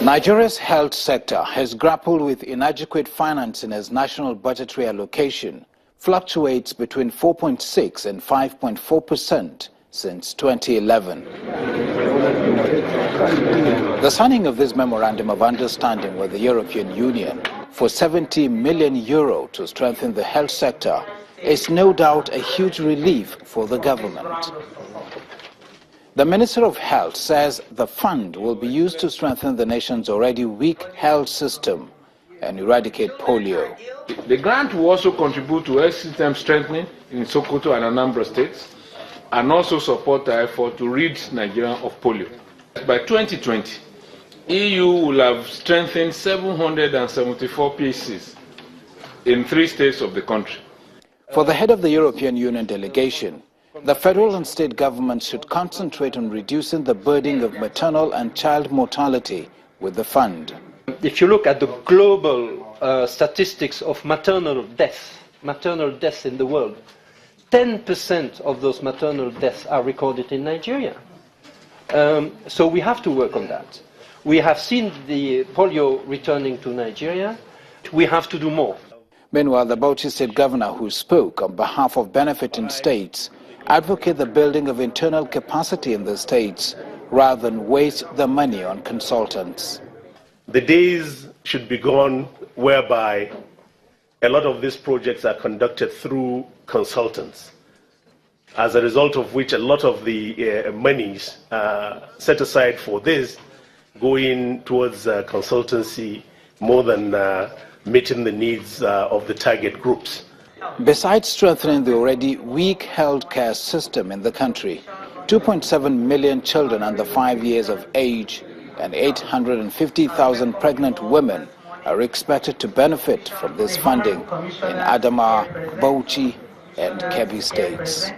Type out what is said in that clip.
Nigeria's health sector has grappled with inadequate financing as national budgetary allocation fluctuates between 4.6 and 5.4% since 2011. The signing of this memorandum of understanding with the European Union for €70 million to strengthen the health sector is no doubt a huge relief for the government. The Minister of Health says the fund will be used to strengthen the nation's already weak health system and eradicate polio. The grant will also contribute to health system strengthening in Sokoto and Anambra states, and also support the effort to rid Nigeria of polio. By 2020, EU will have strengthened 774 PHCs in 3 states of the country. For the head of the European Union delegation, the federal and state governments should concentrate on reducing the burden of maternal and child mortality with the fund. If you look at the global statistics of maternal deaths in the world, 10% of those maternal deaths are recorded in Nigeria. So we have to work on that. We have seen the polio returning to Nigeria. We have to do more. Meanwhile, the Bauchi State Governor, who spoke on behalf of benefiting states, advocate the building of internal capacity in the states rather than waste the money on consultants. The days should be gone whereby a lot of these projects are conducted through consultants, as a result of which a lot of the monies set aside for this going towards consultancy more than meeting the needs of the target groups. Besides strengthening the already weak healthcare system in the country, 2.7 million children under 5 years of age and 850,000 pregnant women are expected to benefit from this funding in Adamawa, Bauchi and Kebbi states.